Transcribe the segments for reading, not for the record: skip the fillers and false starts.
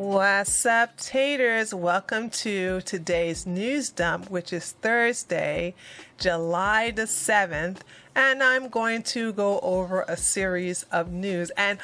What's up, taters? Welcome to today's news dump, which is Thursday, July the 7th, and I'm going to go over a series of news. And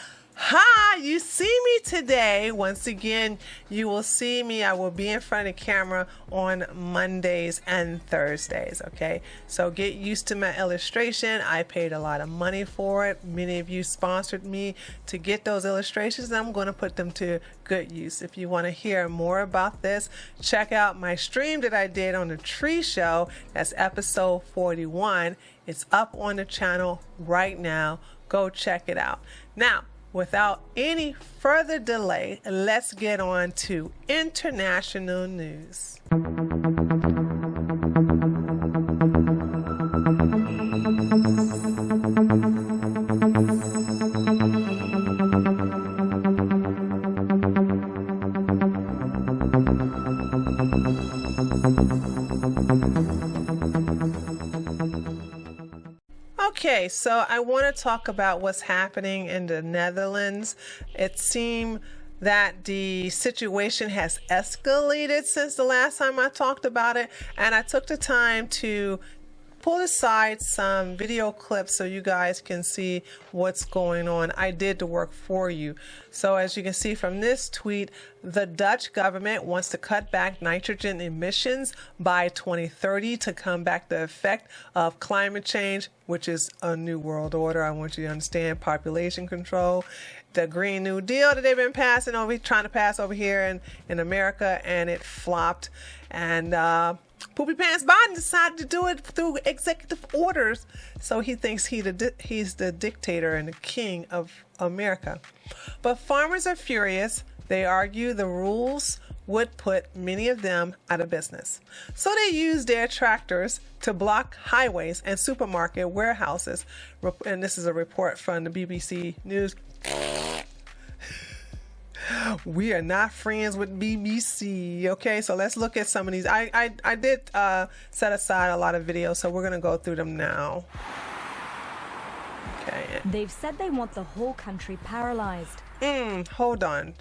you see me today. Once again, you will see me. I will be in front of the camera on Mondays and Thursdays, okay? So get used to my illustration. I paid a lot of money for it. Many of you sponsored me to get those illustrations, and I'm going to put them to good use. If you want to hear more about this, check out my stream that I did on the tree show. That's episode 41. It's up on the channel right now. Go check it out. Now, without any further delay, let's get on to international news. Okay, so I want to talk about what's happening in the Netherlands. It seems that the situation has escalated since the last time I talked about it, and I took the time to pull aside some video clips so you guys can see what's going on. I did the work for you. So as you can see from this tweet, the Dutch government wants to cut back nitrogen emissions by 2030 to combat the effect of climate change, which is a new world order. I want you to understand population control. The Green New Deal that they've been trying to pass over here in America, and it flopped. And Poopy Pants Biden decided to do it through executive orders. So he thinks he's the dictator and the king of America. But farmers are furious. They argue the rules would put many of them out of business. So they use their tractors to block highways and supermarket warehouses. And this is a report from the BBC News. We are not friends with BBC. Okay, so let's look at some of these. I did set aside a lot of videos, so we're going to go through them now. Okay. They've said they want the whole country paralyzed. Hold on.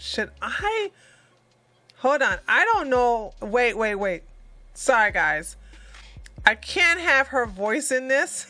Hold on. I don't know. Wait. Sorry, guys. I can't have her voice in this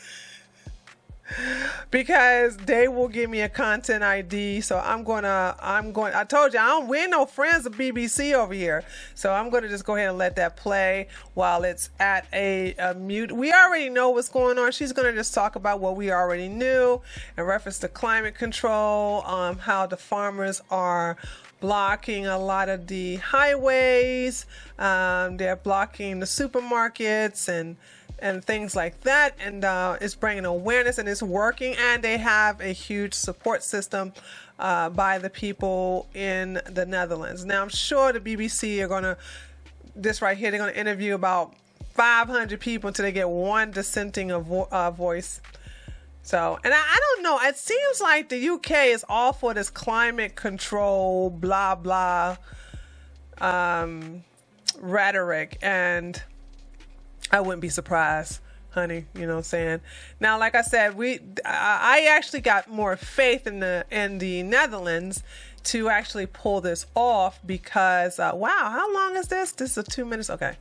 because they will give me a content ID. So I told you, we ain't no friends of BBC over here. So I'm going to just go ahead and let that play while it's at a mute. We already know what's going on. She's going to just talk about what we already knew in reference to climate control, how the farmers are blocking a lot of the highways. They're blocking the supermarkets and things like that, and it's bringing awareness, and it's working, and they have a huge support system by the people in the Netherlands. Now, I'm sure the BBC are going to, this right here, they're going to interview about 500 people until they get one dissenting voice. So, and I don't know, it seems like the UK is all for this climate control, blah, blah, rhetoric, and I wouldn't be surprised, honey. You know what I'm saying? Now, like I said, I actually got more faith in the Netherlands to actually pull this off because, wow, how long is this? This is 2 minutes. Okay.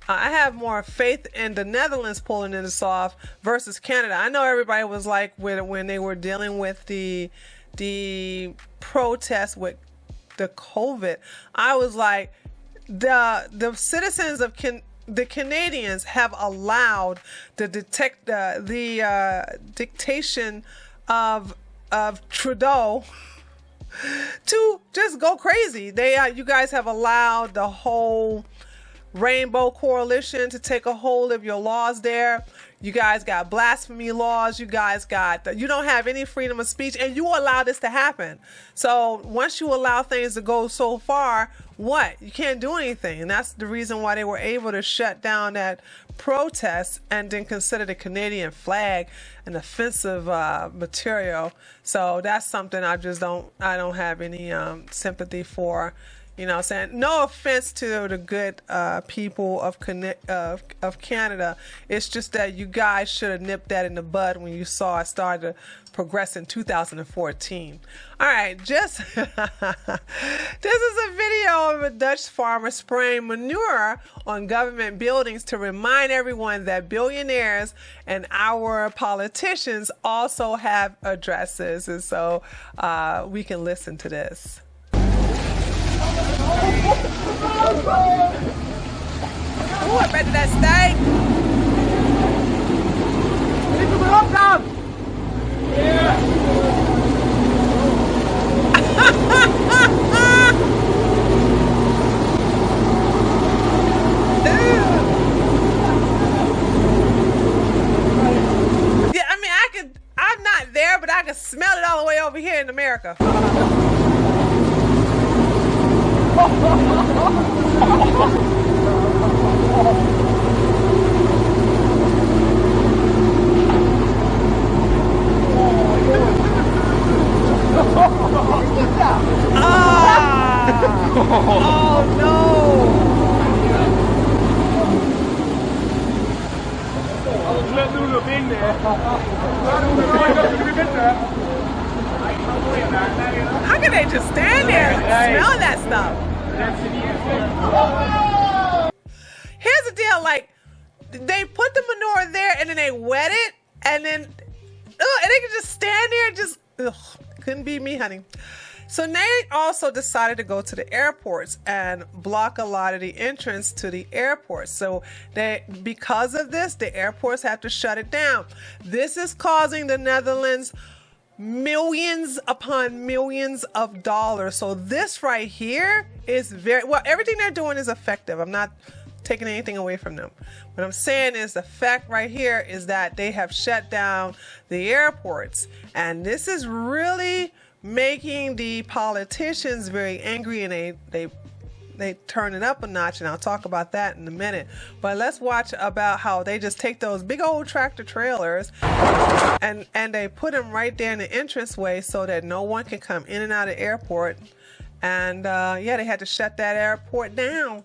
I have more faith in the Netherlands pulling this off versus Canada. I know everybody was like when they were dealing with the protests with the COVID. I was like, the citizens of the Canadians have allowed the dictation of Trudeau to just go crazy. You guys have allowed the whole Rainbow Coalition to take a hold of your laws there. You guys got blasphemy laws. You don't have any freedom of speech, and you allow this to happen. So once you allow things to go so far, you can't do anything. And that's the reason why they were able to shut down that protest and then consider the Canadian flag an offensive material. So that's something I don't have any sympathy for. You know what I'm saying? No offense to the good people of Canada. It's just that you guys should have nipped that in the bud when you saw it start to progress in 2014. All right, this is a video video of a Dutch farmer spraying manure on government buildings to remind everyone that billionaires and our politicians also have addresses. And so we can listen to this. Ooh, I bet that steak. Yeah, I mean, I'm not there, but I can smell it all the way over here in America. Oh no! How can they just stand there and smell that stuff? Here's the deal, like, they put the manure there and then they wet it and then, and they can just stand there and just, couldn't be me, honey. So they also decided to go to the airports and block a lot of the entrance to the airports. So because of this, the airports have to shut it down. This is causing the Netherlands millions upon millions of dollars. So this right here is everything they're doing is effective. I'm not taking anything away from them. What I'm saying is the fact right here is that they have shut down the airports. And this is really making the politicians very angry, and they turn it up a notch, and I'll talk about that in a minute. But let's watch about how they just take those big old tractor trailers and they put them right there in the entranceway so that no one can come in and out of the airport. And yeah, they had to shut that airport down.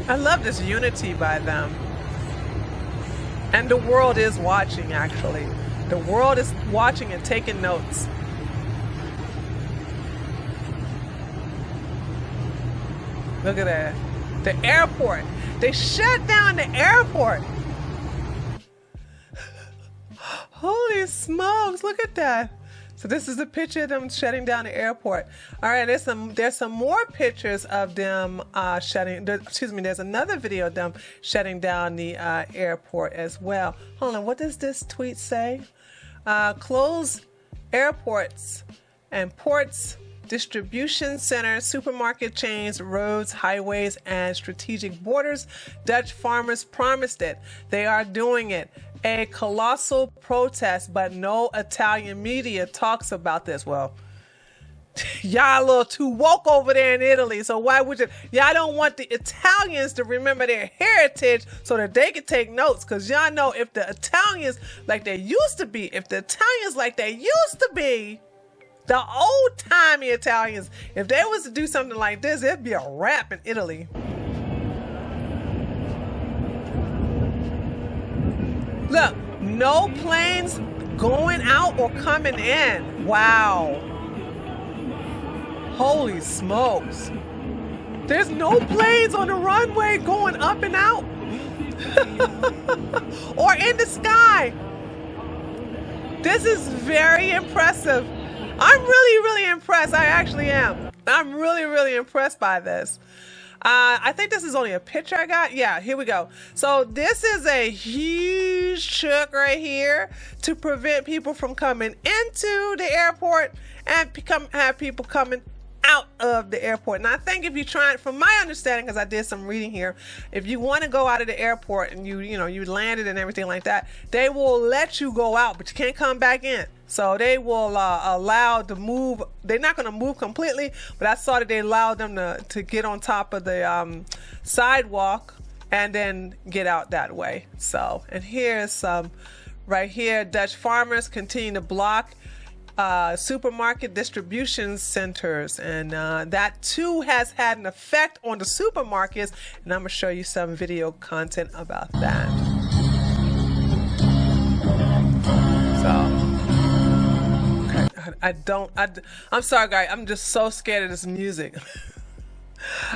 I love this unity by them. And the world is watching, actually. The world is watching and taking notes. Look at that. The airport. They shut down the airport. Holy smokes, look at that. So this is a picture of them shutting down the airport. All right, there's some more pictures of them there's another video of them shutting down the airport as well. Hold on, what does this tweet say? Close airports and ports, distribution centers, supermarket chains, roads, highways, and strategic borders. Dutch farmers promised it. They are doing it. A colossal protest, but no Italian media talks about this. Well, y'all a little too woke over there in Italy, so why would you? Y'all don't want the Italians to remember their heritage so that they can take notes, because y'all know if the Italians like they used to be, the old-timey Italians, if they was to do something like this, it'd be a wrap in Italy. Look, no planes going out or coming in. Wow. Holy smokes. There's no planes on the runway going up and out or in the sky. This is very impressive. I'm really impressed. I actually am. I'm really impressed by this. I think this is only a picture I got. Yeah, here we go. So this is a huge truck right here to prevent people from coming into the airport and have people coming out of the airport. And I think if you try, from my understanding, because I did some reading here, if you want to go out of the airport and you landed and everything like that, they will let you go out, but you can't come back in. So they will allow to move. They're not going to move completely, but I saw that they allowed them to get on top of the sidewalk and then get out that way. So, and here's some right here, Dutch farmers continue to block supermarket distribution centers, and that too has had an effect on the supermarkets, and I'm going to show you some video content about that. I'm sorry guys, I'm just so scared of this music.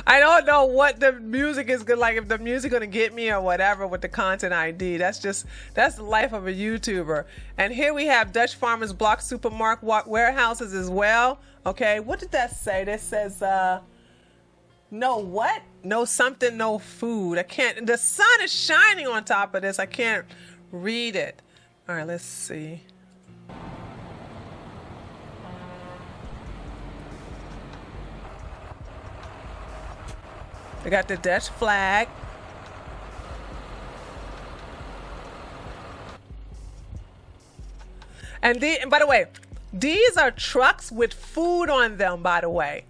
I don't know what the music is good, like if the music gonna get me or whatever with the content ID. That's the life of a YouTuber. And here we have Dutch farmers block supermarket warehouses as well. Okay, what did that say? That says no what? No something, no food. I can't, the sun is shining on top of this. I can't read it. All right, let's see. They got the Dutch flag. And by the way, these are trucks with food on them, by the way.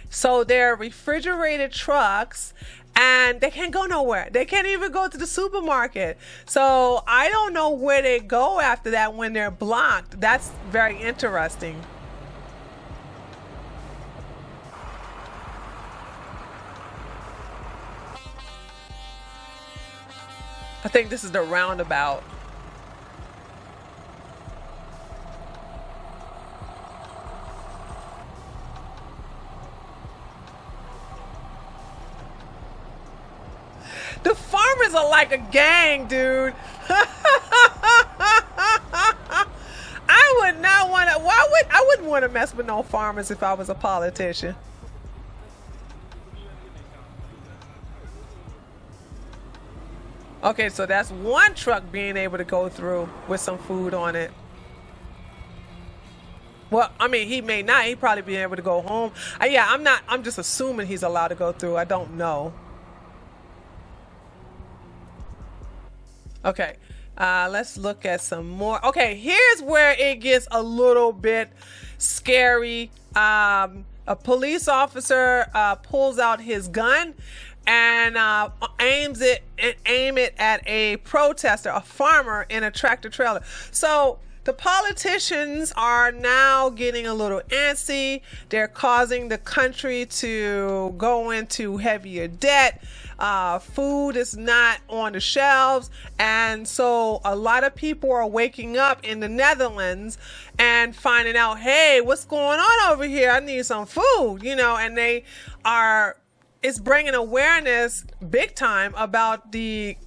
So they're refrigerated trucks and they can't go nowhere. They can't even go to the supermarket. So I don't know where they go after that when they're blocked. That's very interesting. I think this is the roundabout. The farmers are like a gang, dude. I would not want to. I wouldn't want to mess with no farmers if I was a politician. Okay, so that's one truck being able to go through with some food on it. Well, I mean, he may not. He probably be able to go home. Yeah, I'm just assuming he's allowed to go through. I don't know. Okay, let's look at some more. Okay, here's where it gets a little bit scary. A police officer pulls out his gun and aim it at a protester, a farmer in a tractor trailer. So the politicians are now getting a little antsy. They're causing the country to go into heavier debt. Food is not on the shelves. And so a lot of people are waking up in the Netherlands and finding out, hey, what's going on over here? I need some food, you know, and it's bringing awareness big time about the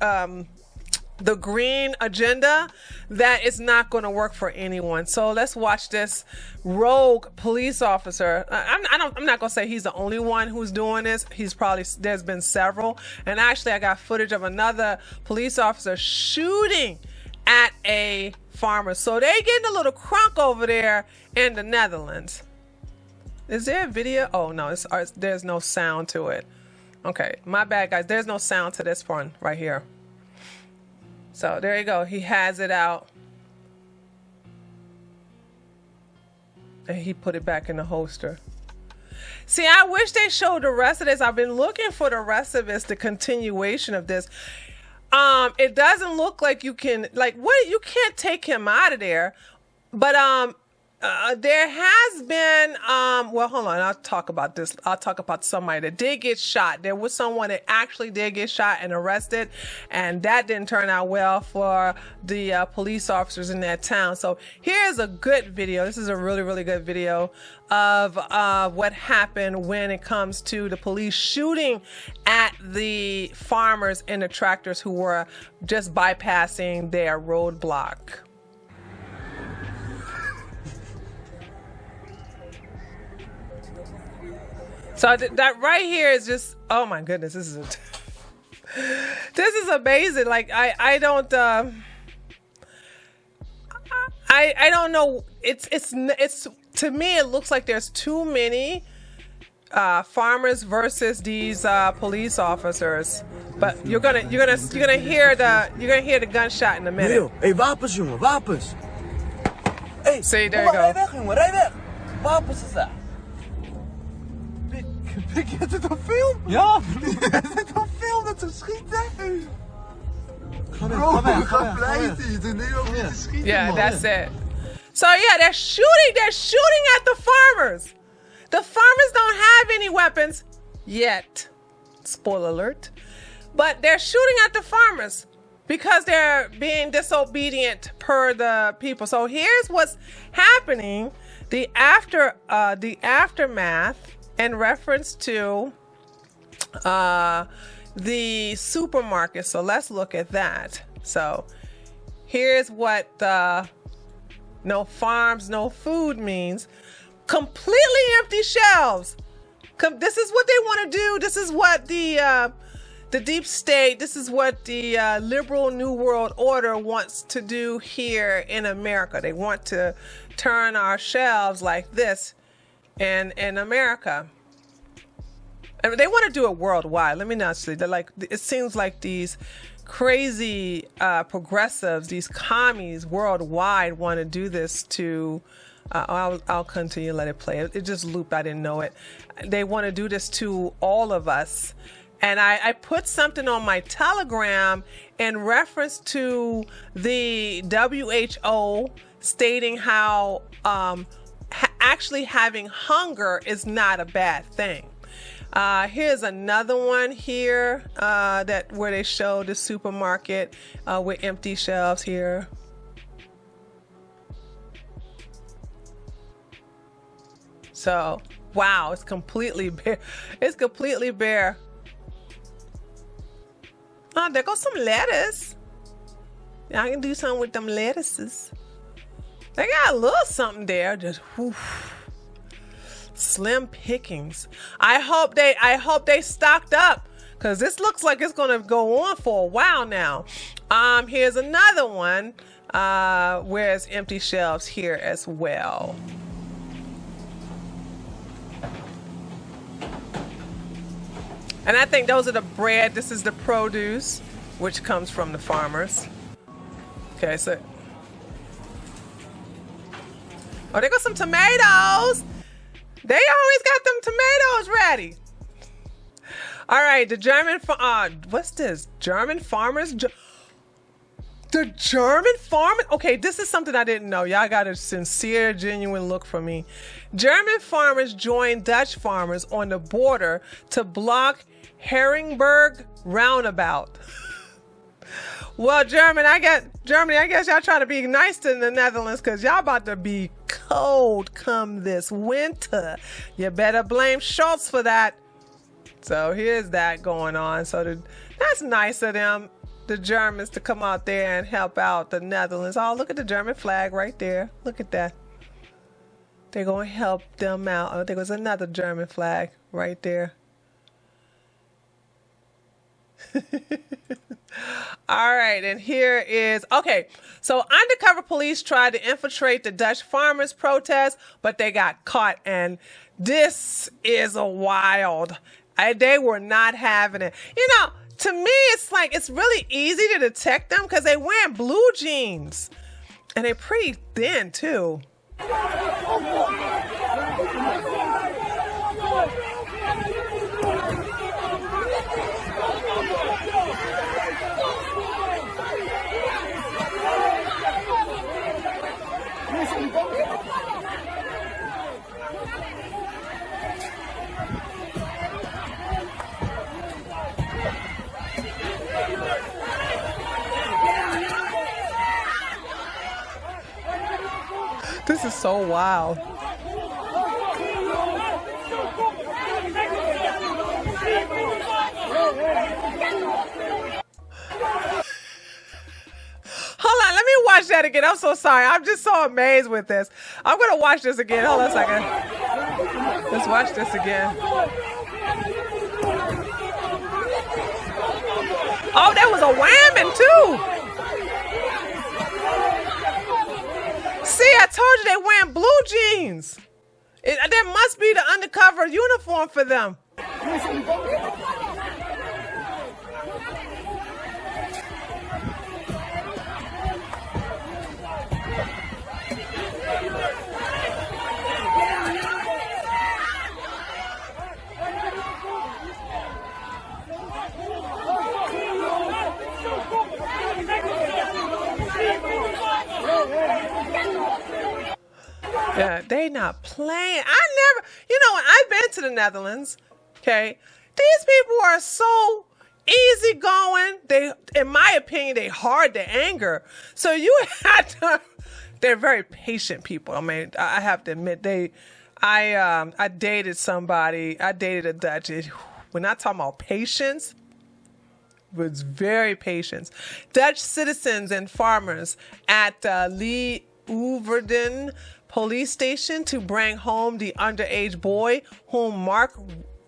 green agenda, that it's not going to work for anyone. So let's watch this rogue police officer. I'm not going to say he's the only one who's doing this. There's been several. And actually I got footage of another police officer shooting at a farmer. So they getting a little crunk over there in the Netherlands. Is there a video? Oh no, there's no sound to it. Okay, my bad guys. There's no sound to this one right here. So there you go. He has it out. And he put it back in the holster. See, I wish they showed the rest of this. I've been looking for the rest of this, the continuation of this. It doesn't look like you can, you can't take him out of there. But there has been, well, hold on. I'll talk about this. I'll talk about somebody that did get shot. There was someone that actually did get shot and arrested, and that didn't turn out well for the police officers in that town. So here's a good video. This is a really, really good video of what happened when it comes to the police shooting at the farmers and the tractors who were just bypassing their roadblock. So that right here is just, oh my goodness, this is amazing. Like I don't know. It's to me it looks like there's too many farmers versus these police officers. But you're gonna hear the gunshot in a minute. Hey, wapens jongen, wapens. Hey, see, there you go. Rij weg jongen, rij weg. Wapens is daar. Pik, je hebt het op film? Ja. Je hebt het op film dat ze schieten. Yeah, that's it. So yeah, they're shooting at the farmers. The farmers don't have any weapons yet. Spoiler alert. But they're shooting at the farmers because they're being disobedient per the people. So here's what's happening. The aftermath in reference to the supermarket. So let's look at that. So here's what no farms, no food means. Completely empty shelves. This is what they want to do. This is what the deep state, this is what the liberal New World Order wants to do here in America. They want to turn our shelves like this in America. And they want to do it worldwide. Let me not say that. Like, it seems like these crazy progressives, these commies worldwide want to do this to. I'll continue. Let it play. It just looped. I didn't know it. They want to do this to all of us. And I put something on my Telegram in reference to the WHO stating how actually having hunger is not a bad thing. Here's another one here where they show the supermarket with empty shelves here. So, wow, it's completely bare. It's completely bare. Oh, there goes some lettuce. Yeah, I can do something with them lettuces. They got a little something there. Just whew. Slim pickings. I hope they stocked up, because this looks like it's gonna go on for a while now. Here's another one where it's empty shelves here as well. And I think those are the bread. This is the produce, which comes from the farmers. Okay, so. Oh, there go some tomatoes. They always got them tomatoes ready. All right, the German, what's this? German farmers? The German farmers? Okay, this is something I didn't know. Y'all got a sincere, genuine look for me. German farmers joined Dutch farmers on the border to block Herringberg roundabout. Well, Germany, I guess y'all trying to be nice to the Netherlands, because y'all about to be cold come this winter. You better blame Schultz for that. So here's that going on. So that's nice of them, the Germans, to come out there and help out the Netherlands. Oh, look at the German flag right there. Look at that. They're going to help them out. Oh, there was another German flag right there. All right, and here is, okay, so undercover police tried to infiltrate the Dutch farmers' protest, but they got caught, and this is a wild. They were not having it. You know, to me, it's like, it's really easy to detect them because they wearing blue jeans, and they're pretty thin, too. This is so wild. Hold on, let me watch that again. I'm so sorry. I'm just so amazed with this. I'm going to watch this again. Hold on a second. Let's watch this again. Oh, there was a whamming too. See, I told you they wearing blue jeans. There must be the undercover uniform for them. Yeah, they not playing. I never, when I've been to the Netherlands, okay, these people are so easygoing. They, in my opinion, they hard to anger. So you have to, they're very patient people. I mean, I have to admit, I dated somebody, I dated a Dutch. We're not talking about patience. Was very patient. Dutch citizens and farmers at Leeuwarden police station to bring home the underage boy whom Mark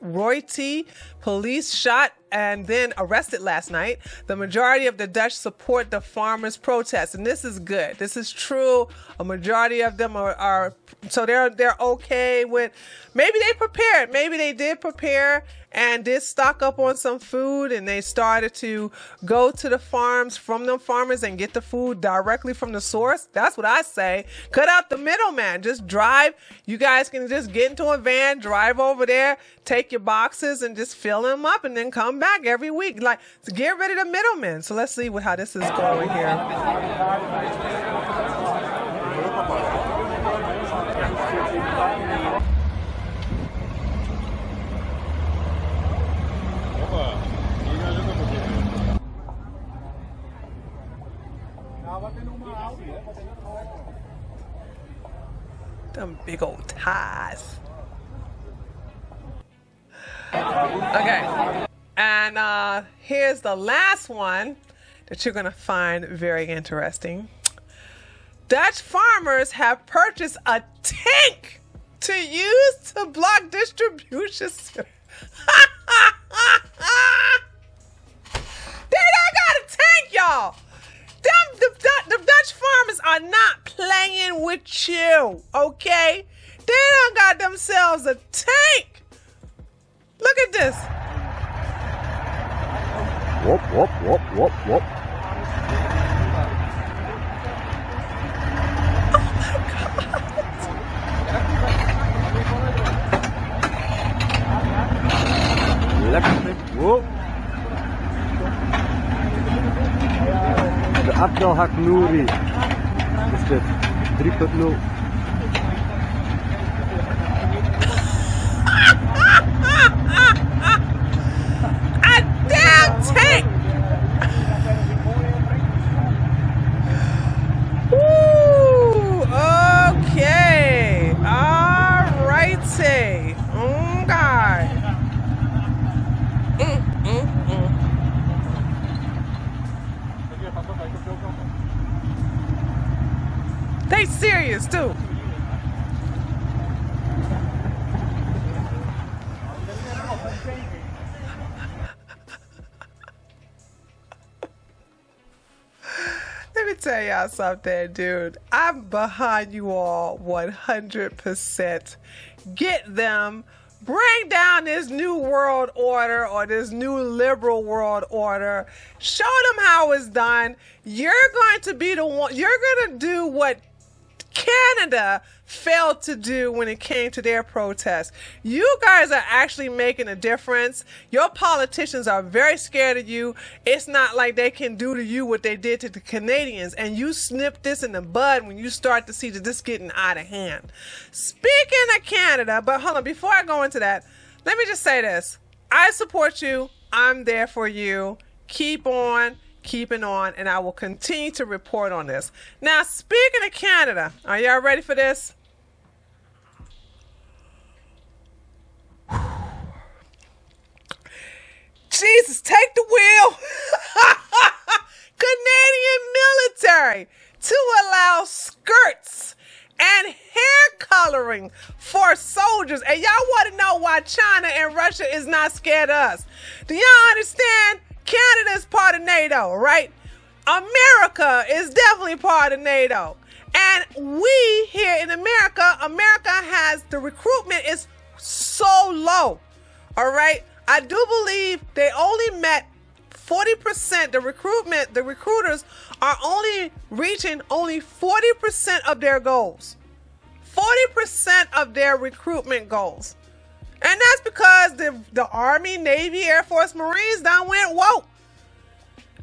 Royty police shot and then arrested last night. The majority of the Dutch support the farmers' protest, and this is good. This is true. A majority of them are so they're okay with. Maybe they prepared. Maybe they did prepare and did stock up on some food, and they started to go to the farms from them farmers and get the food directly from the source. That's what I say. Cut out the middleman. Just drive. You guys can just get into a van, drive over there, take your boxes, and just fill them up, and then come back every week. Like, to get rid of the middlemen. So let's see how this is going here. Them big old ties. Okay. And here's the last one that you're going to find very interesting. Dutch farmers have purchased a tank to use to block distribution. They don't got a tank, y'all. The Dutch farmers are not playing with you, okay? They done got themselves a tank. Look at this. Whoop, whoop, whoop, whoop, whoop. Lekker. Whoop. De Abdelhak Nouri is dit 3.0. A damn tank! Woo! Okay. All righty. Okay. They serious too. Let me tell y'all something, dude. I'm behind you all 100%. Get them. Bring down this new world order or this new liberal world order. Show them how it's done. You're going to be the one. You're going to do what Canada failed to do when it came to their protests. You guys are actually making a difference. Your politicians are very scared of you. It's not like they can do to you what they did to the Canadians. And you snip this in the bud when you start to see that this getting out of hand. Speaking of Canada, but hold on, before I go into that, let me just say this. I support you. I'm there for you. Keep on keeping on, and I will continue to report on this. Now, speaking of Canada, are y'all ready for this? Jesus, take the wheel. Canadian military to allow skirts and hair coloring for soldiers. And y'all want to know why China and Russia is not scared of us. Do y'all understand? Canada is part of NATO, right? America is definitely part of NATO. And we here in America has, the recruitment is so low, all right? I do believe they only met 40%. The recruiters are only reaching only 40% of their goals. 40% of their recruitment goals. And that's because the Army, Navy, Air Force, Marines done went woke.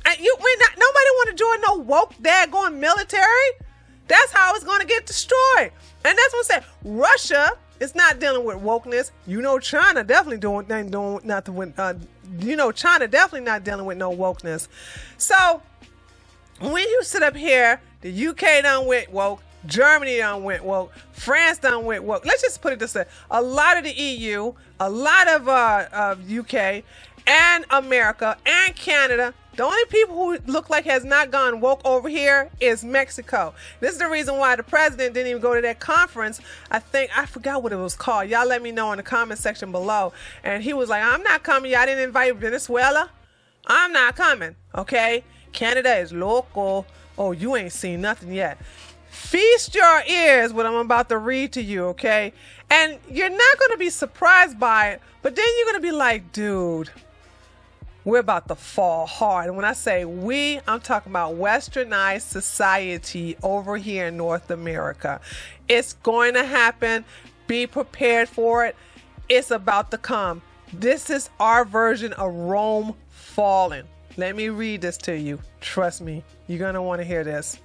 And nobody want to join no woke daggone military. That's how it's going to get destroyed. And that's what I'm saying. Russia is not dealing with wokeness. You know, China definitely doing nothing with, China definitely not dealing with no wokeness. So when you sit up here, the UK done went woke, Germany done went woke, France done went woke. Let's just put it this way. A lot of the EU, a lot of UK and America and Canada, the only people who look like has not gone woke over here is Mexico. This is the reason why the president didn't even go to that conference. I forgot what it was called. Y'all let me know in the comment section below. And he was like, I'm not coming. Y'all didn't invite Venezuela. I'm not coming. Okay? Canada is local. Oh, you ain't seen nothing yet. Feast your ears what I'm about to read to you, okay? And you're not going to be surprised by it, but then you're going to be like, dude, we're about to fall hard. And when I say we, I'm talking about westernized society over here in North America. It's going to happen. Be prepared for it. It's about to come. This is our version of Rome falling. Let me read this to you. Trust me, you're going to want to hear this.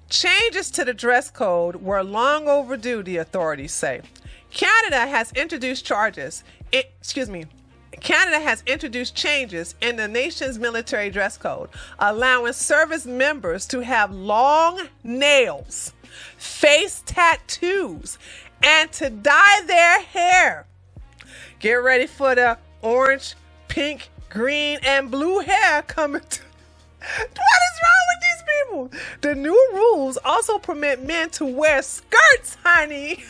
Changes to the dress code were long overdue, the authorities say. Canada has introduced changes in the nation's military dress code, allowing service members to have long nails, face tattoos, and to dye their hair. Get ready for the orange, pink, green, and blue hair coming to... What is wrong with these people? The new rules also permit men to wear skirts, honey.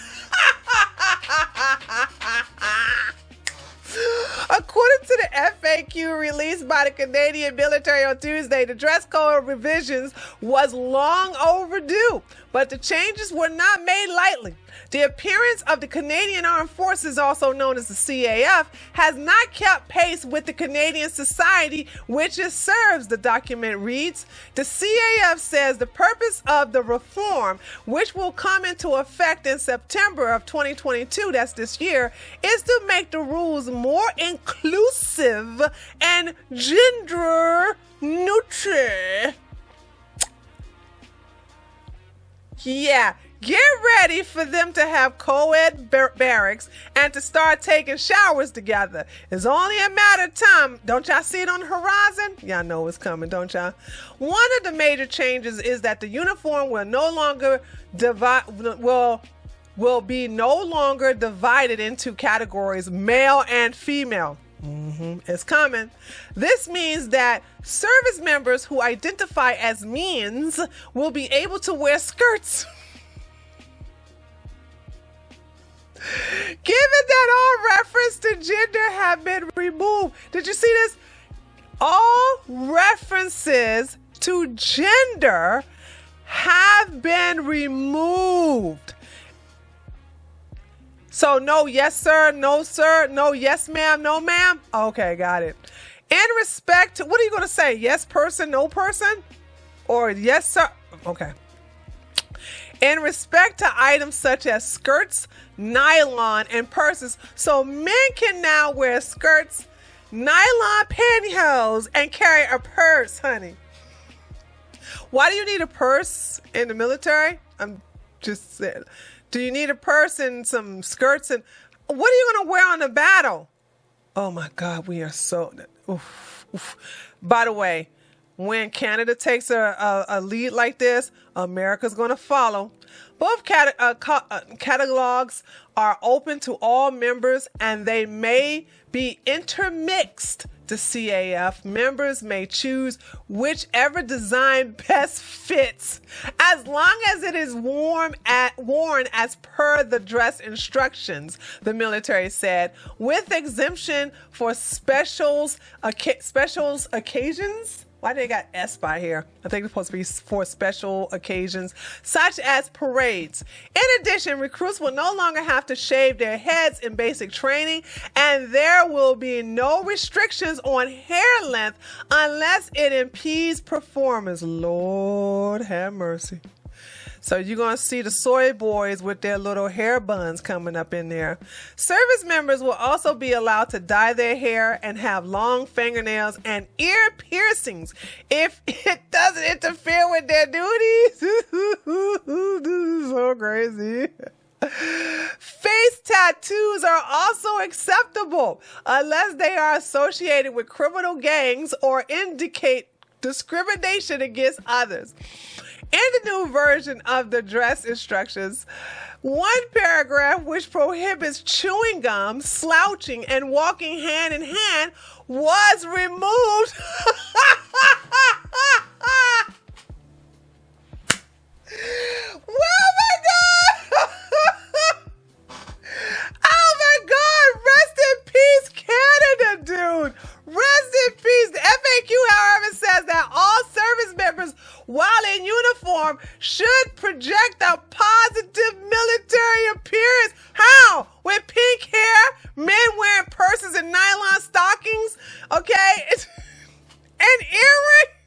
According to the FAQ released by the Canadian military on Tuesday, the dress code revisions was long overdue, but the changes were not made lightly. The appearance of the Canadian Armed Forces, also known as the CAF, has not kept pace with the Canadian society which it serves, the document reads. The CAF says the purpose of the reform, which will come into effect in September of 2022, that's this year, is to make the rules more inclusive and gender neutral. Yeah. Get ready for them to have co-ed barracks and to start taking showers together. It's only a matter of time. Don't y'all see it on the horizon? Y'all know it's coming, don't y'all? One of the major changes is that the uniform will no longer will be no longer divided into categories male and female. It's coming. This means that service members who identify as men's will be able to wear skirts. Given that all reference to gender have been removed. Did you see this? All references to gender have been removed. So no yes sir, no sir, no yes ma'am, no ma'am. Okay, got it. In respect to, what are you going to say? Yes person, no person? Or yes sir? Okay. In respect to items such as skirts, nylon, and purses. So men can now wear skirts, nylon pantyhose, and carry a purse, honey. Why do you need a purse in the military? I'm just saying. Do you need a purse and some skirts? And what are you going to wear on the battle? Oh my God, we are so... Oof, oof. By the way, when Canada takes a lead like this, America's going to follow. Both catalogs are open to all members and they may be intermixed. The CAF members may choose whichever design best fits, as long as it is worn as per the dress instructions, the military said, with exemption for special occasions. Why they got S by here? I think it's supposed to be for special occasions, such as parades. In addition, recruits will no longer have to shave their heads in basic training, and there will be no restrictions on hair length unless it impedes performance. Lord have mercy. So you're going to see the soy boys with their little hair buns coming up in there. Service members will also be allowed to dye their hair and have long fingernails and ear piercings if it doesn't interfere with their duties. This is so crazy. Face tattoos are also acceptable unless they are associated with criminal gangs or indicate discrimination against others. In the new version of the dress instructions, one paragraph which prohibits chewing gum, slouching, and walking hand in hand was removed. Oh my God! Oh my God! Rest in peace, Canada, dude! Rest in peace. The FAQ, however, says that all service members, while in uniform, should project a positive military appearance. How? With pink hair, men wearing purses and nylon stockings, okay? And earrings.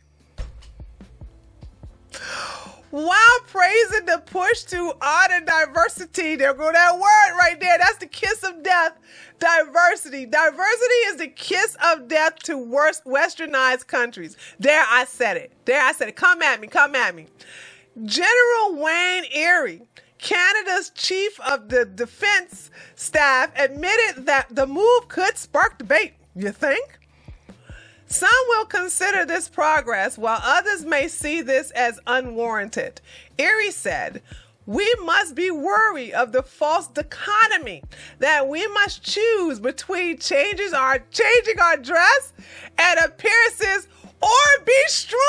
While praising the push to honor diversity, there go that word right there. That's the kiss of death. Diversity. Diversity is the kiss of death to westernized countries. There, I said it. Come at me. General Wayne Erie, Canada's chief of the defense staff, admitted that the move could spark debate. You think? Some will consider this progress, while others may see this as unwarranted. Erie said, "We must be wary of the false dichotomy that we must choose between changing our dress and appearances or be strong."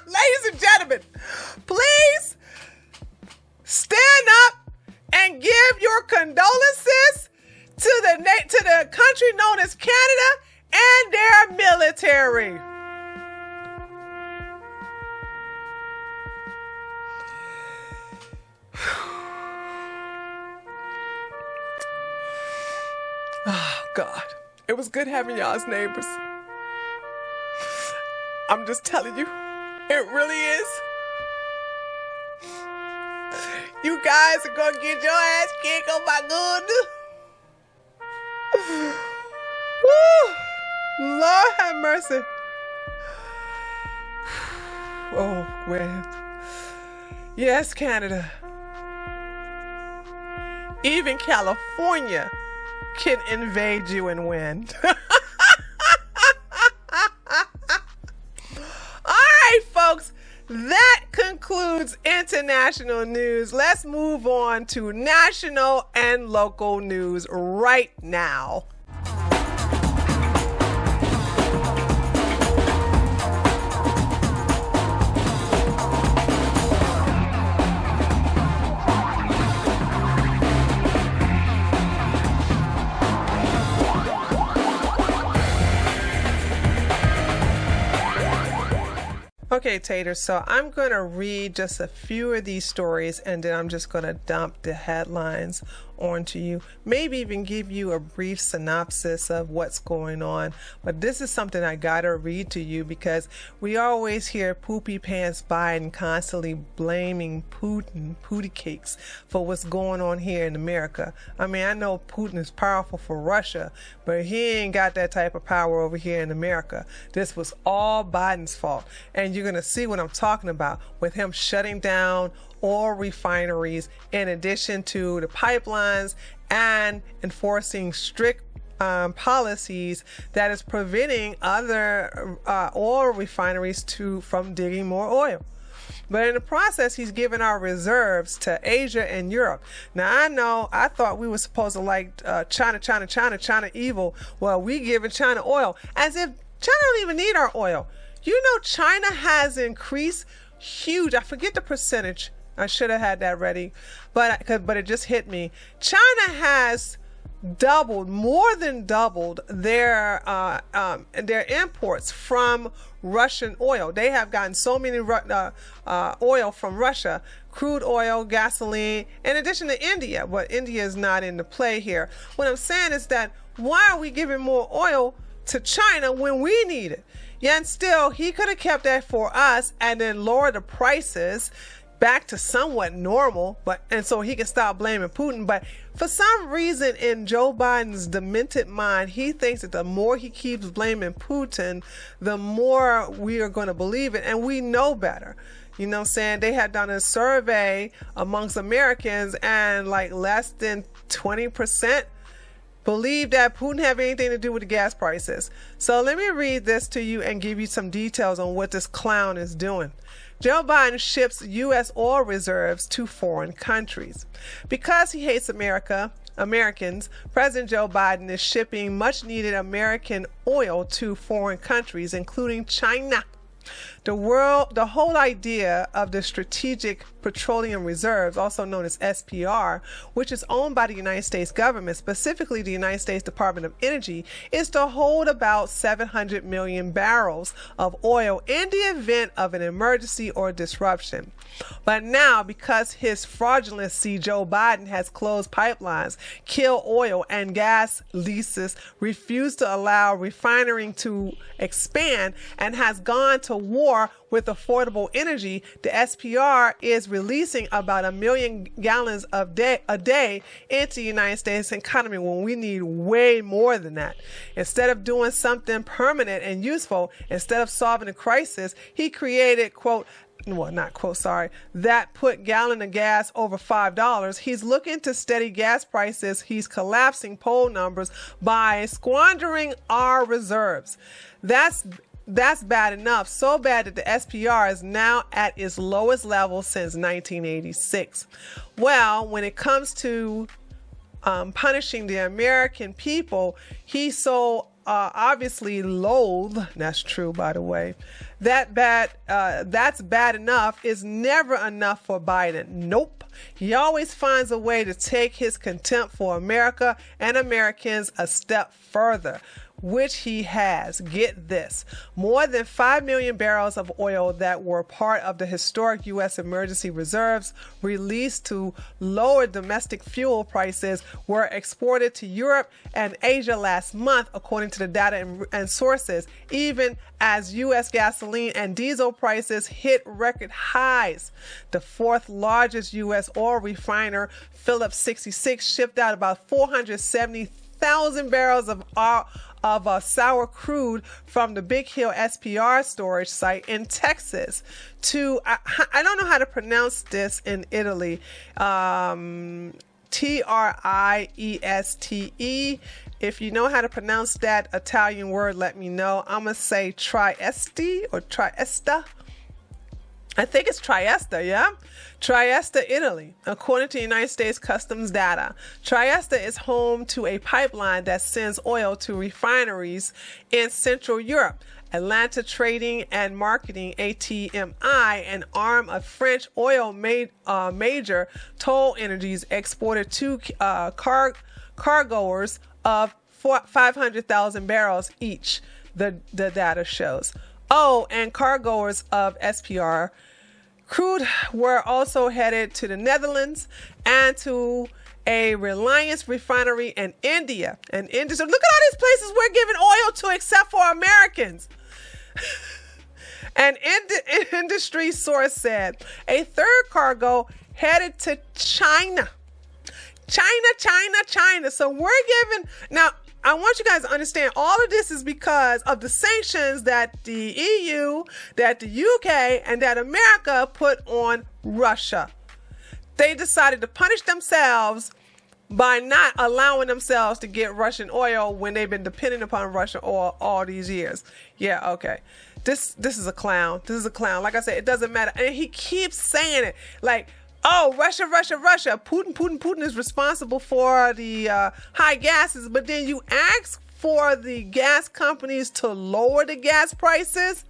Ladies and gentlemen, please stand up and give your condolences to the country known as Canada and their military. Oh, God. It was good having y'all as neighbors. I'm just telling you, it really is. You guys are going to get your ass kicked, oh my goodness. Woo! Lord have mercy. Oh, man. Yes, Canada. Even California can invade you and win. All right, folks. That concludes international news. Let's move on to national and local news right now. Okay, Taters, so I'm going to read just a few of these stories and then I'm just going to dump the headlines onto you. Maybe even give you a brief synopsis of what's going on. But this is something I got to read to you because we always hear Poopy Pants Biden constantly blaming Putin, Pooty Cakes, for what's going on here in America. I mean, I know Putin is powerful for Russia, but he ain't got that type of power over here in America. This was all Biden's fault. And you're going to see what I'm talking about with him shutting down oil refineries in addition to the pipelines and enforcing strict policies that is preventing other oil refineries from digging more oil. But in the process, he's giving our reserves to Asia and Europe. Now, I thought we were supposed to like China evil. Well, we giving China oil as if China don't even need our oil. You know, China has increased huge. I forget the percentage. I should have had that ready, but it just hit me. China has more than doubled their imports from Russian oil. They have gotten so many oil from Russia, crude oil, gasoline, in addition to India. But India is not in the play here. What I'm saying is that why are we giving more oil to China when we need it? Yeah, and still, he could have kept that for us and then lowered the prices back to somewhat normal, and so he can stop blaming Putin. But for some reason in Joe Biden's demented mind, he thinks that the more he keeps blaming Putin, the more we are going to believe it, and we know better. You know what I'm saying? They had done a survey amongst Americans, and like less than 20% believe that Putin have anything to do with the gas prices. So let me read this to you and give you some details on what this clown is doing. Joe Biden ships U.S. oil reserves to foreign countries. Because he hates Americans, President Joe Biden is shipping much-needed American oil to foreign countries, including China. The whole idea of the Strategic Petroleum Reserves, also known as SPR, which is owned by the United States government, specifically the United States Department of Energy, is to hold about 700 million barrels of oil in the event of an emergency or disruption. But now, because his fraudulency, Joe Biden has closed pipelines, killed oil and gas leases, refused to allow refining to expand, and has gone to war with affordable energy, the SPR is releasing about 1 million gallons a day into the United States economy when we need way more than that. Instead of doing something permanent and useful, instead of solving a crisis, he created, that put gallon of gas over $5. He's looking to steady gas prices. He's collapsing poll numbers by squandering our reserves. That's bad enough. So bad that the SPR is now at its lowest level since 1986. Well, when it comes to punishing the American people, he's so obviously loathe. That's true, by the way. That's bad enough is never enough for Biden. Nope. He always finds a way to take his contempt for America and Americans a step further, which he has. Get this. More than 5 million barrels of oil that were part of the historic U.S. emergency reserves released to lower domestic fuel prices were exported to Europe and Asia last month, according to the data and sources, even as U.S. gasoline and diesel prices hit record highs. The fourth largest U.S. oil refiner, Phillips 66, shipped out about 470,000 barrels of sour crude from the Big Hill SPR storage site in Texas to, I don't know how to pronounce this in Italy, Trieste. If you know how to pronounce that Italian word, let me know. I'm going to say Trieste or Triesta. I think it's Trieste, yeah? Trieste, Italy. According to United States Customs data, Trieste is home to a pipeline that sends oil to refineries in Central Europe. Atlanta Trading and Marketing, ATMI, an arm of French oil major Total Energies, exported two cargoers of 500,000 barrels each, the data shows. Oh, and cargoers of SPR crude were also headed to the Netherlands and to a Reliance refinery in India. So look at all these places we're giving oil to except for Americans. An industry source said a third cargo headed to China. China. So we're giving... Now, I want you guys to understand all of this is because of the sanctions that the EU, that the UK, and that America put on Russia. They decided to punish themselves by not allowing themselves to get Russian oil when they've been dependent upon Russian oil all these years. Yeah, okay. This is a clown. Like I said, it doesn't matter. And he keeps saying it. Like, oh, Russia. Putin is responsible for the high gases. But then you ask for the gas companies to lower the gas prices.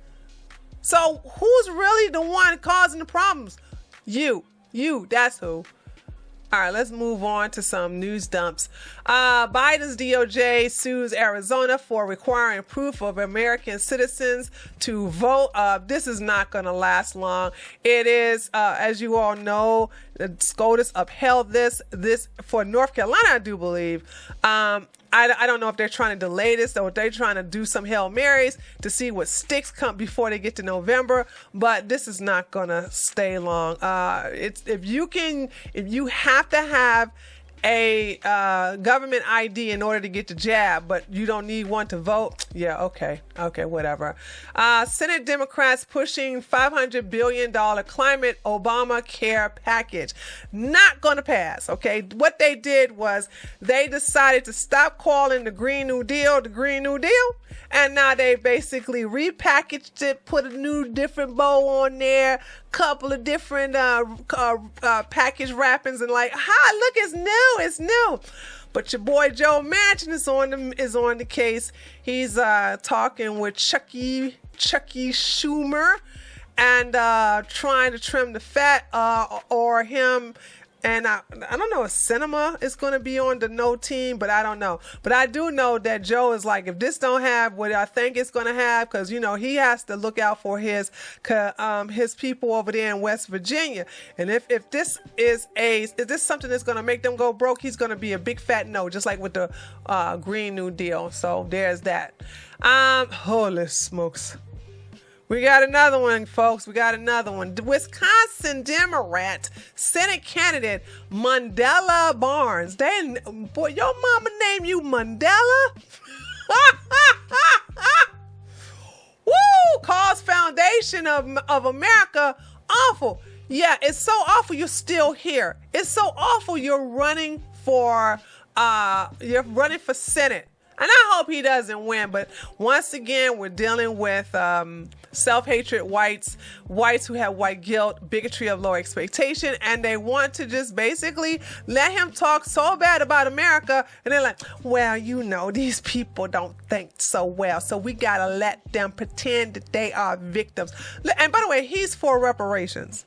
So who's really the one causing the problems? You, that's who. All right, let's move on to some news dumps. Biden's DOJ sues Arizona for requiring proof of American citizens to vote. This is not going to last long. It is, as you all know, SCOTUS upheld this for North Carolina, I do believe. I don't know if they're trying to delay this or if they're trying to do some Hail Marys to see what sticks come before they get to November, but this is not going to stay long. If you have to have a government ID in order to get the jab, but you don't need one to vote. Yeah, okay, whatever. Senate Democrats pushing $500 billion climate Obamacare package. Not going to pass, okay? What they did was they decided to stop calling the Green New Deal the Green New Deal, and now they basically repackaged it, put a new different bow on there, couple of different package wrappings, and like, look, it's new. But your boy Joe Manchin is on the case. He's talking with Chucky Schumer and trying to trim the fat, or him. And I don't know if Sinema is going to be on the no team, but I don't know. But I do know that Joe is like, if this don't have what I think it's going to have, because, you know, he has to look out for his people over there in West Virginia. And if this is something that's going to make them go broke, he's going to be a big fat no, just like with the Green New Deal. So there's that. Holy smokes. We got another one, folks. We got another one. The Wisconsin Democrat Senate candidate Mandela Barnes. Boy, your mama named you Mandela? Woo! Calls Foundation of America awful. Yeah, it's so awful you're still here. It's so awful you're running for Senate. And I hope he doesn't win, but once again, we're dealing with self-hatred whites who have white guilt, bigotry of low expectation, and they want to just basically let him talk so bad about America, and they're like, well, you know, these people don't think so well, so we gotta let them pretend that they are victims. And by the way, he's for reparations.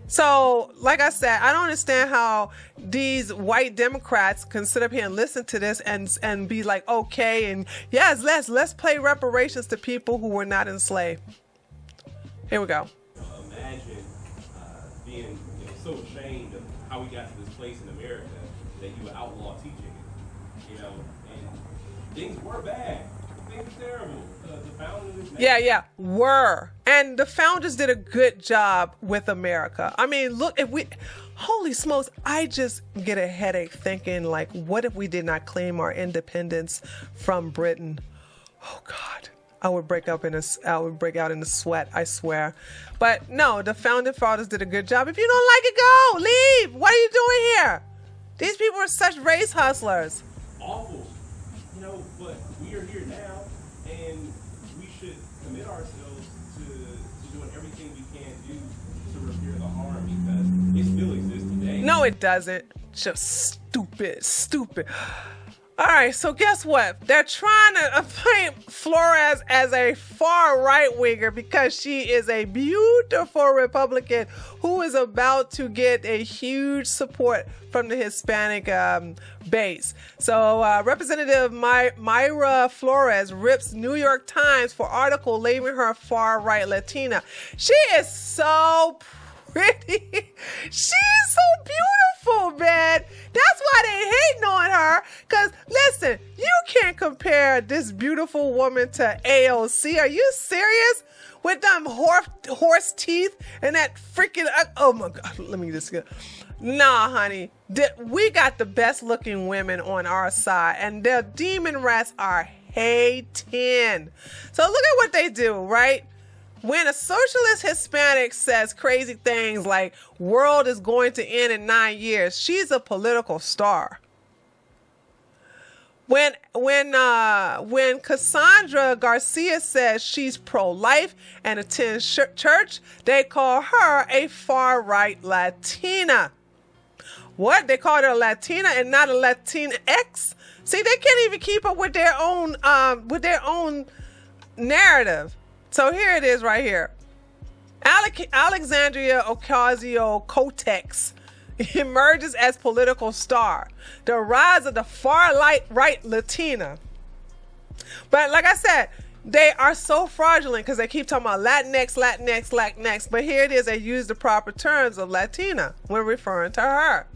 So, like I said, I don't understand how these white Democrats can sit up here and listen to this and be like, okay, and yes, let's pay reparations to people who were not enslaved. Here we go. Imagine being so ashamed of how we got to this place in America that you would outlaw teaching it, and things were bad. Things were terrible. The founders. Were. And the founders did a good job with America. I mean, look, holy smokes, I just get a headache thinking, like, what if we did not claim our independence from Britain? Oh God, I would break out in a sweat, I swear. But no, the founding fathers did a good job. If you don't like it, go, leave. What are you doing here? These people are such race hustlers. Awful, but we are here now, and we should commit ourselves to doing everything we can do to repair the harm, because it still exists today. No, it doesn't. Just stupid. All right, so guess what? They're trying to paint Flores as a far right winger because she is a beautiful Republican who is about to get a huge support from the Hispanic base. So Representative Myra Flores rips New York Times for article labeling her far right Latina. She is so pretty. She's so beautiful, man. That's why they hating on her. Because, listen, you can't compare this beautiful woman to AOC. Are you serious? With them horse teeth and that freaking... oh, my God. Let me just get... Nah, honey. We got the best looking women on our side. And the demon rats are hating. So look at what they do, right? When a socialist Hispanic says crazy things like world is going to end in 9 years, she's a political star. When Cassandra Garcia says she's pro-life and attends church, they call her a far-right Latina. What? They call her a Latina and not a Latinx? See, they can't even keep up with their own narrative. So here it is right here. Alexandria Ocasio-Cortez. emerges as political star. The rise of the far-right Latina. But like I said, they are so fraudulent because they keep talking about Latinx. But here it is, they use the proper terms of Latina when referring to her.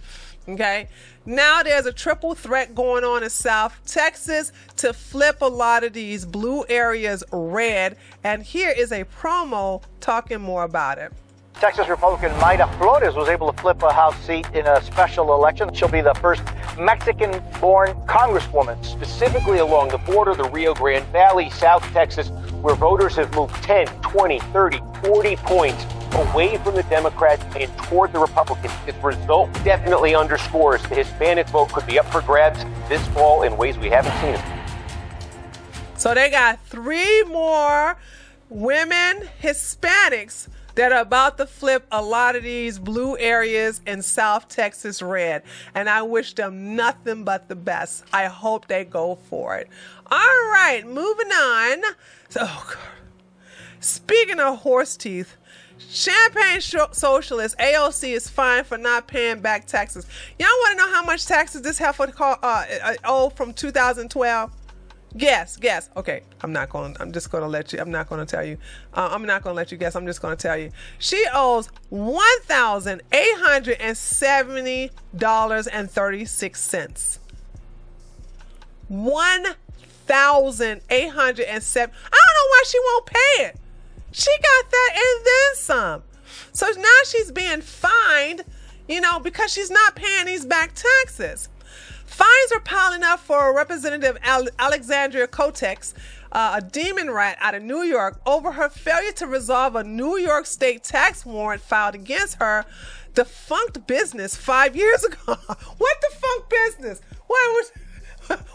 Okay? Now there's a triple threat going on in South Texas to flip a lot of these blue areas red. And here is a promo talking more about it. Texas Republican Mayra Flores was able to flip a House seat in a special election. She'll be the first Mexican-born congresswoman. Specifically along the border, the Rio Grande Valley, South Texas, where voters have moved 10, 20, 30, 40 points away from the Democrats and toward the Republicans. This result definitely underscores the Hispanic vote could be up for grabs this fall in ways we haven't seen it. So they got 3 more women Hispanics that are about to flip a lot of these blue areas in South Texas red. And I wish them nothing but the best. I hope they go for it. All right, moving on. Speaking of horse teeth, Champagne socialist AOC is fined for not paying back taxes. Y'all want to know how much taxes this heifer owed from 2012? Guess. Okay, I'm not going to let you guess. I'm just going to tell you. She owes $1,870.36. $1,807. I don't know why she won't pay it. She got that and then some. So now she's being fined, because she's not paying these back taxes. Fines are piling up for Representative Alexandria Kotex, a demon rat out of New York, over her failure to resolve a New York State tax warrant filed against her defunct business 5 years ago. What defunct business? What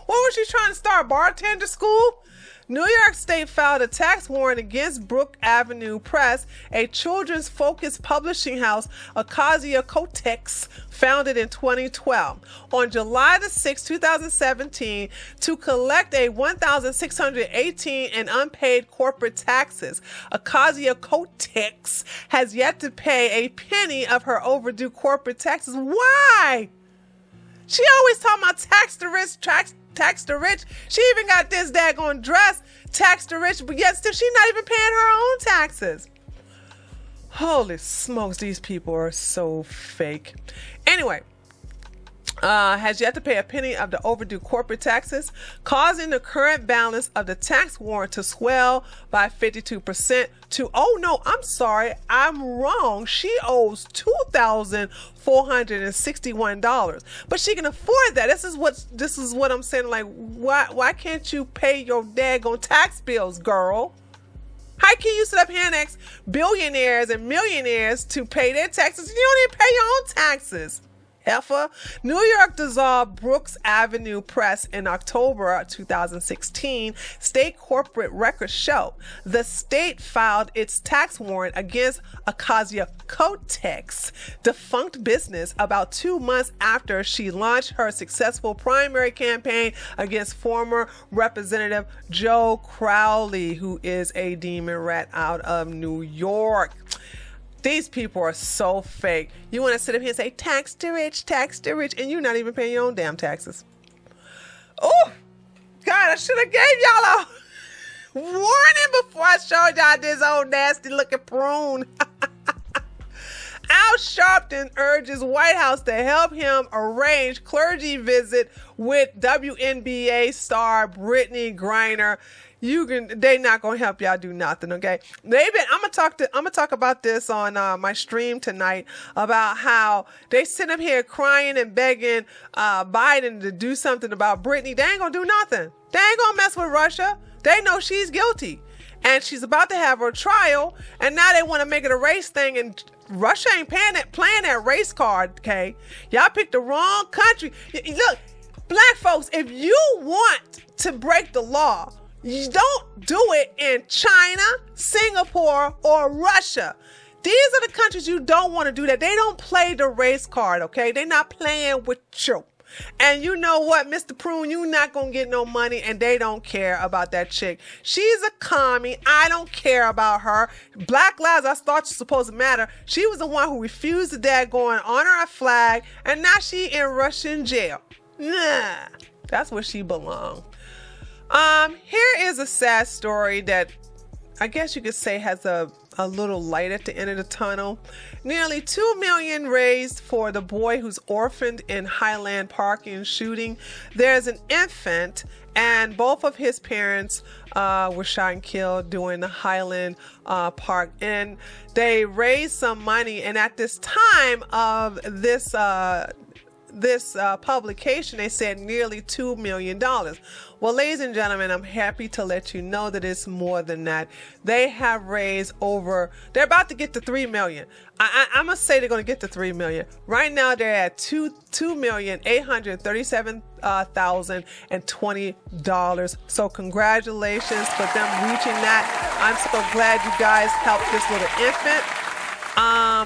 was she trying to start? Bartender school? New York State filed a tax warrant against Brook Avenue Press, a children's focused publishing house, Ocasio-Cortez, founded in 2012. On July the 6th, 2017, to collect a $1,618 in unpaid corporate taxes. Ocasio-Cortez has yet to pay a penny of her overdue corporate taxes. Why? She always talking about tax the rich. She even got this daggone dress, tax the rich, but yet still she's not even paying her own taxes. Holy smokes, these people are so fake. Anyway, has yet to pay a penny of the overdue corporate taxes, causing the current balance of the tax warrant to swell by 52% to, oh no, I'm sorry, I'm wrong. She owes $2,461, but she can afford that. This is what I'm saying. Like, why can't you pay your daggone tax bills, girl? How can you sit up here and ask billionaires and millionaires to pay their taxes and you don't even pay your own taxes? Heifer. New York dissolved Brooks Avenue Press in October 2016. State corporate records show the state filed its tax warrant against Ocasio-Cortez, defunct business, about 2 months after she launched her successful primary campaign against former Representative Joe Crowley, who is a demon rat out of New York. These people are so fake. You want to sit up here and say, tax the rich, and you're not even paying your own damn taxes. Oh, God, I should have gave y'all a warning before I showed y'all this old nasty looking prune. Al Sharpton urges White House to help him arrange clergy visit with WNBA star Brittany Griner. They not gonna help y'all do nothing, okay? I'm gonna talk about this on my stream tonight about how they sit up here crying and begging Biden to do something about Brittany. They ain't gonna do nothing. They ain't gonna mess with Russia. They know she's guilty, and she's about to have her trial. And now they want to make it a race thing, and Russia ain't playing that race card, okay? Y'all picked the wrong country. Look, black folks, if you want to break the law, you don't do it in China, Singapore, or Russia. These are the countries you don't want to do that. They don't play the race card, okay? They're not playing with you. And you know what, Mr. Prune, you not going to get no money, and they don't care about that chick. She's a commie. I don't care about her. Black lives, I thought was supposed to matter. She was the one who refused the daggone honor our flag, and now she in Russian jail. Nah, that's where she belongs. Here is a sad story that I guess you could say has a little light at the end of the tunnel. Nearly $2 million raised for the boy who's orphaned in Highland parking shooting. There's an infant, and both of his parents were shot and killed during the Highland park. And they raised some money, and at this time of this publication, they said nearly $2 million. Well, ladies and gentlemen, I'm happy to let you know that it's more than that. They have raised they're about to get to $3 million. I must say they're going to get to $3 million. Right now, they're at $2,837,020. So congratulations for them reaching that. I'm so glad you guys helped this little infant.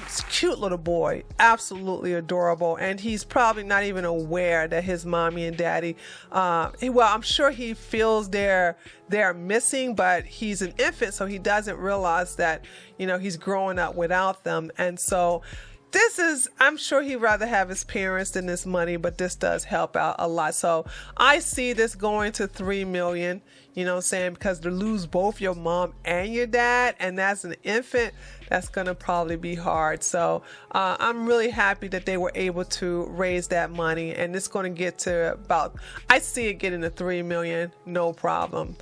It's a cute little boy, absolutely adorable, and he's probably not even aware that his mommy and daddy, I'm sure he feels they're missing, but he's an infant, so he doesn't realize that, he's growing up without them. And so I'm sure he'd rather have his parents than this money, but this does help out a lot. So I see this going to $3 million, because to lose both your mom and your dad, and that's an infant, that's going to probably be hard. So I'm really happy that they were able to raise that money, and it's going to get to I see it getting to $3 million, no problem.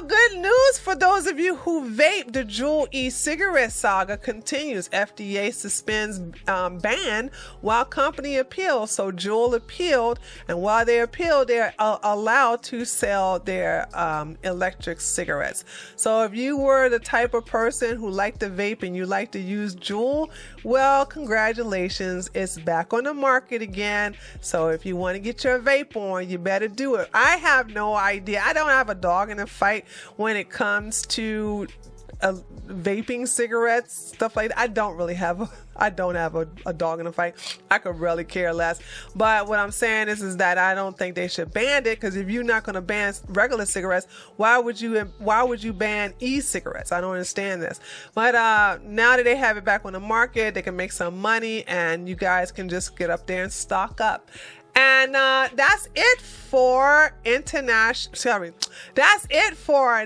Good news for those of you who vape. The Juul e-cigarette saga continues. FDA suspends ban while company appeals. So Juul appealed, and while they appealed, they're allowed to sell their electric cigarettes. So if you were the type of person who liked to vape and you like to use Juul, well, congratulations. It's back on the market again. So if you want to get your vape on, you better do it. I have no idea. I don't have a dog in the fight when it comes to vaping cigarettes, stuff like that. I don't have a dog in the fight. I could really care less. But what I'm saying is that I don't think they should ban it, because if you're not going to ban regular cigarettes, why would you ban e-cigarettes? I don't understand this. But now that they have it back on the market, they can make some money, and you guys can just get up there and stock up. And that's it for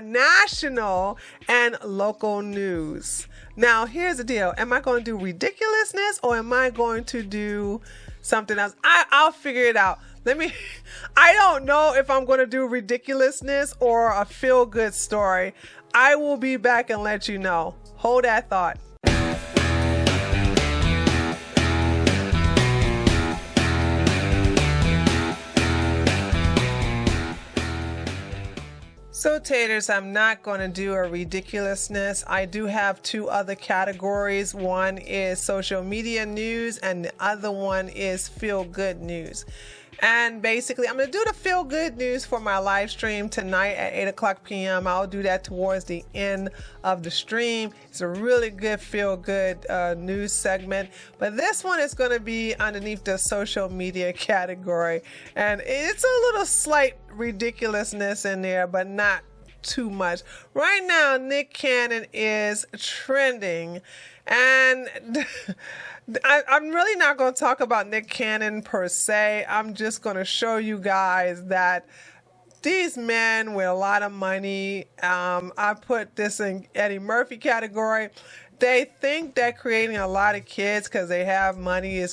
national and local news. Now, here's the deal. Am I going to do ridiculousness, or am I going to do something else? I'll figure it out. I don't know if I'm going to do ridiculousness or a feel-good story. I will be back and let you know. Hold that thought. So, taters, I'm not going to do a ridiculousness. I do have two other categories. One is social media news, and the other one is feel-good news. And basically, I'm going to do the feel-good news for my live stream tonight at 8 o'clock p.m. I'll do that towards the end of the stream. It's a really good feel-good news segment. But this one is going to be underneath the social media category. And it's a little slight ridiculousness in there, but not too much. Right now, Nick Cannon is trending. And I'm really not going to talk about Nick Cannon per se. I'm just going to show you guys that these men with a lot of money, I put this in Eddie Murphy category. They think that creating a lot of kids because they have money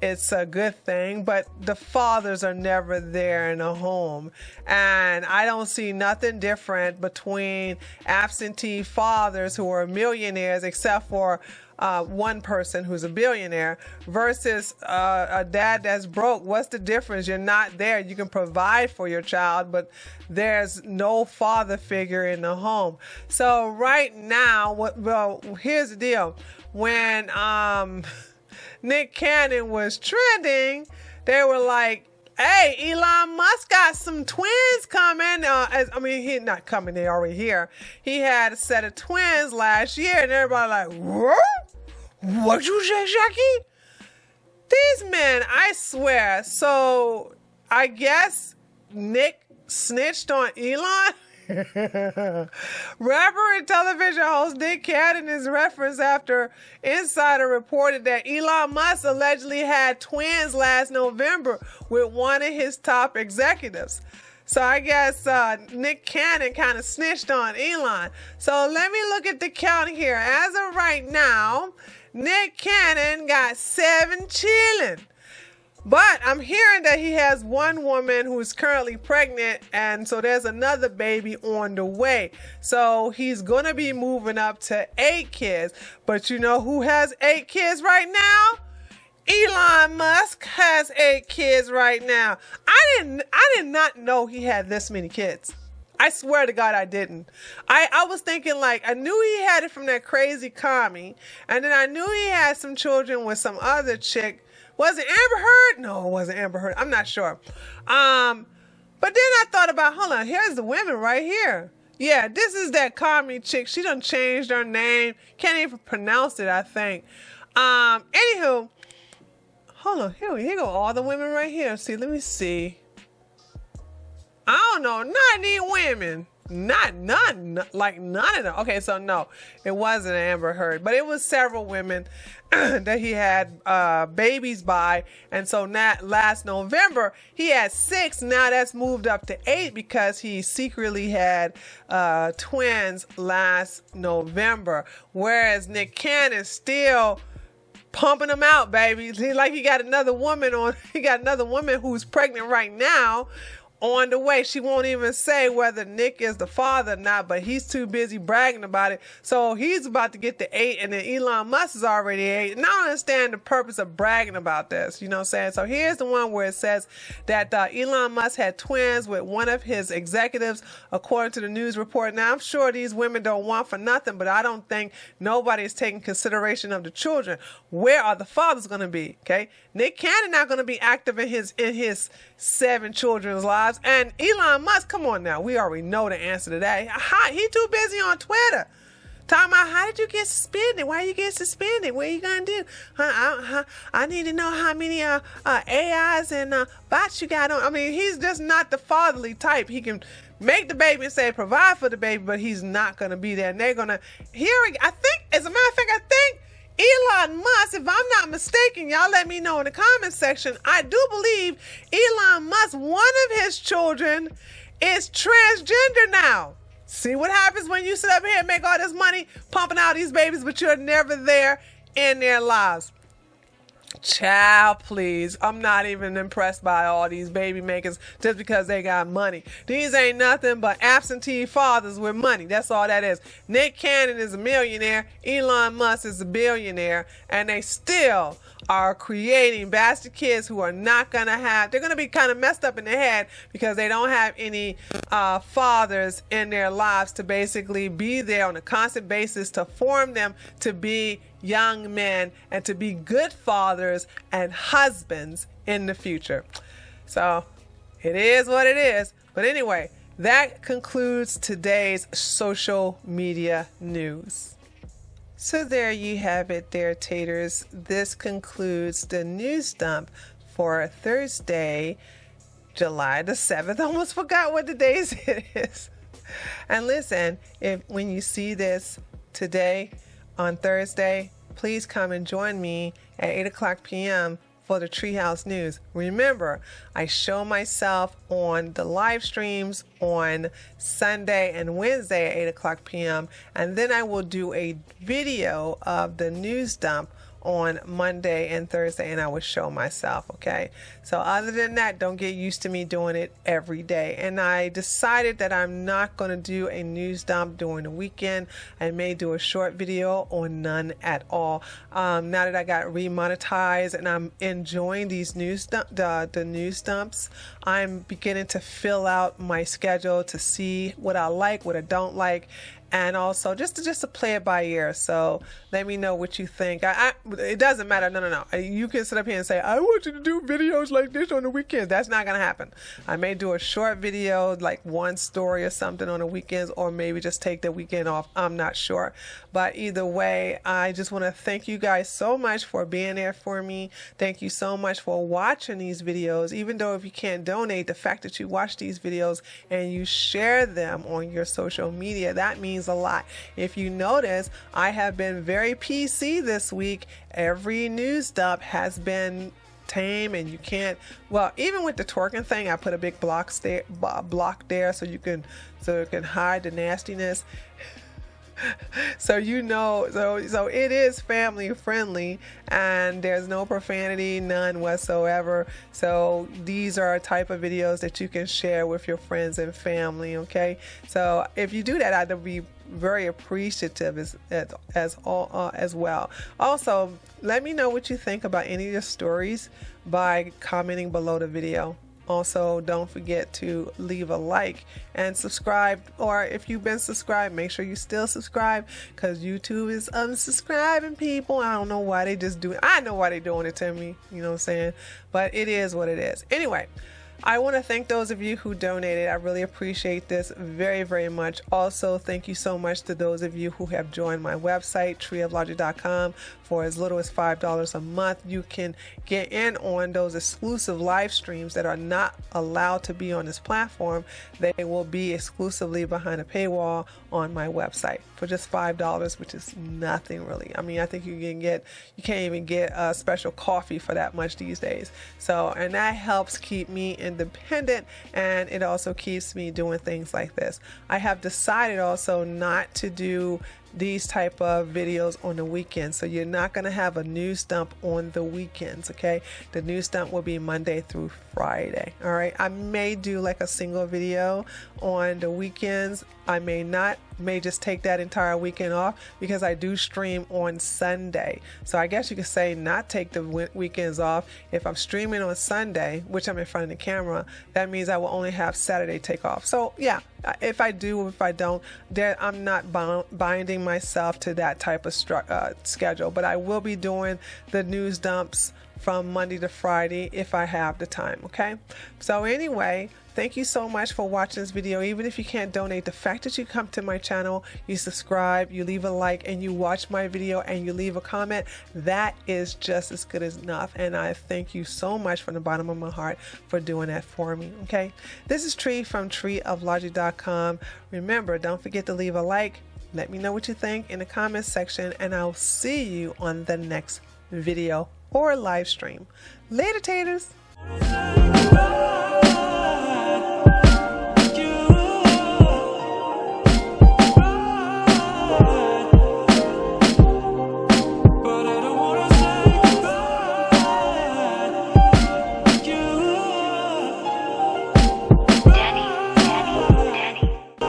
it's a good thing, but the fathers are never there in a home. And I don't see nothing different between absentee fathers who are millionaires, except for one person who's a billionaire, versus a dad that's broke. What's the difference? You're not there. You can provide for your child, but there's no father figure in the home. So right now, here's the deal. When Nick Cannon was trending, they were like, hey, Elon Musk got some twins coming. He's not coming, they're already here. He had a set of twins last year, and everybody like, what? What you say, Jackie? These men, I swear. So I guess Nick snitched on Elon. Rapper and television host Nick Cannon is referenced after Insider reported that Elon Musk allegedly had twins last November with one of his top executives. So I guess Nick Cannon kind of snitched on Elon. So let me look at the count here. As of right now, Nick Cannon got 7 children. But I'm hearing that he has one woman who's currently pregnant, and so there's another baby on the way. So he's going to be moving up to 8 kids. But you know who has 8 kids right now? Elon Musk has 8 kids right now. I did not know he had this many kids. I swear to God I didn't. I was thinking, like, I knew he had it from that crazy commie, and then I knew he had some children with some other chick. Was it Amber Heard? No, it wasn't Amber Heard. I'm not sure. But then I thought about, hold on, here's the women right here. Yeah, this is that commie chick. She done changed her name. Can't even pronounce it, I think. Anywho, hold on. Here go all the women right here. See, let me see. I don't know. Not any women. None of them. Okay, so no, it wasn't Amber Heard, but it was several women that he had babies by. And so last November, he had 6. Now that's moved up to 8 because he secretly had twins last November. Whereas Nick Cannon still pumping them out, baby. He got another woman who's pregnant right now on the way. She won't even say whether Nick is the father or not, but he's too busy bragging about it. So he's about to get to 8, and then Elon Musk is already 8. And I don't understand the purpose of bragging about this. You know what I'm saying? So here's the one where it says that Elon Musk had twins with one of his executives, according to the news report. Now, I'm sure these women don't want for nothing, but I don't think nobody is taking consideration of the children. Where are the fathers going to be? Okay, Nick Cannon not going to be active in his 7 children's lives. And Elon Musk, come on now, we already know the answer to that. He too busy on Twitter talking about, how did you get suspended? Why you get suspended? What are you gonna do? I need to know how many AIs and bots you got on. I mean, he's just not the fatherly type. He can make the baby and say provide for the baby, but he's not gonna be there. And they're gonna I think, as a matter of fact, I think Elon Musk, if I'm not mistaken, y'all let me know in the comment section, I do believe Elon Musk, one of his children is transgender now. See what happens when you sit up here and make all this money pumping out these babies, but you're never there in their lives. Child, please. I'm not even impressed by all these baby makers just because they got money. These ain't nothing but absentee fathers with money. That's all that is. Nick Cannon is a millionaire. Elon Musk is a billionaire. And they still are creating bastard kids who are not going to have, they're going to be kind of messed up in their head because they don't have any fathers in their lives to basically be there on a constant basis to form them to be young men and to be good fathers and husbands in the future. So it is what it is. But anyway, that concludes today's social media news. So there you have it there, taters. This concludes the news dump for Thursday, July the 7th. I almost forgot what the days it is. And listen, when you see this today on Thursday, please come and join me at 8 o'clock p.m. for the Treehouse News. Remember, I show myself on the live streams on Sunday and Wednesday at 8 o'clock p.m. And then I will do a video of the news dump on Monday and Thursday, and I will show myself, okay? So other than that, don't get used to me doing it every day. And I decided that I'm not going to do a news dump during the weekend. I may do a short video or none at all. Now that I got remonetized and I'm enjoying these the news dumps, I'm beginning to fill out my schedule to see what I like, what I don't like. and also just to play it by ear. So let me know what you think. It doesn't matter. No. You can sit up here and say, I want you to do videos like this on the weekends. That's not going to happen. I may do a short video, like one story or something on the weekends, or maybe just take the weekend off. I'm not sure. But either way, I just want to thank you guys so much for being there for me. Thank you so much for watching these videos. Even though if you can't donate, the fact that you watch these videos and you share them on your social media, that means a lot. If you notice, I have been very PC this week. Every news dump has been tame, and you can't, well, even with the twerking thing, I put a big block there so you can hide the nastiness. So so it is family friendly, and there's no profanity, none whatsoever. So these are a type of videos that you can share with your friends and family. Okay, so if you do that, I'd be very appreciative as well. Also, let me know what you think about any of your stories by commenting below the video. Also, don't forget to leave a like and subscribe, or if you've been subscribed, make sure you still subscribe, because YouTube is unsubscribing people. I don't know why they just do it. I know why they're doing it to me, you know what I'm saying? But it is what it is. Anyway, I want to thank those of you who donated. I really appreciate this very, very much. Also, thank you so much to those of you who have joined my website, treeoflogic.com. For as little as $5 a month, you can get in on those exclusive live streams that are not allowed to be on this platform. They will be exclusively behind a paywall on my website for just $5, which is nothing really. I mean, I think you can't even get a special coffee for that much these days. So, and that helps keep me independent, and it also keeps me doing things like this. I have decided also not to do these type of videos on the weekends, so you're not going to have a news dump on the weekends. Okay, the news dump will be Monday through Friday. All right, I may do like a single video on the weekends. I may not, may just take that entire weekend off, because I do stream on Sunday. So I guess you could say not take the weekends off. If I'm streaming on Sunday, which I'm in front of the camera, that means I will only have Saturday take off. So yeah, if I do, if I don't, I'm not binding myself to that type of schedule. But I will be doing the news dumps from Monday to Friday if I have the time. Okay, so anyway, thank you so much for watching this video. Even if you can't donate, the fact that you come to my channel, you subscribe, you leave a like, and you watch my video and you leave a comment, that is just as good as enough. And I thank you so much from the bottom of my heart for doing that for me. Okay, this is Tree from treeoflogic.com. Remember, don't forget to leave a like. Let me know what you think in the comments section, and I'll see you on the next video or live stream. Later, taters.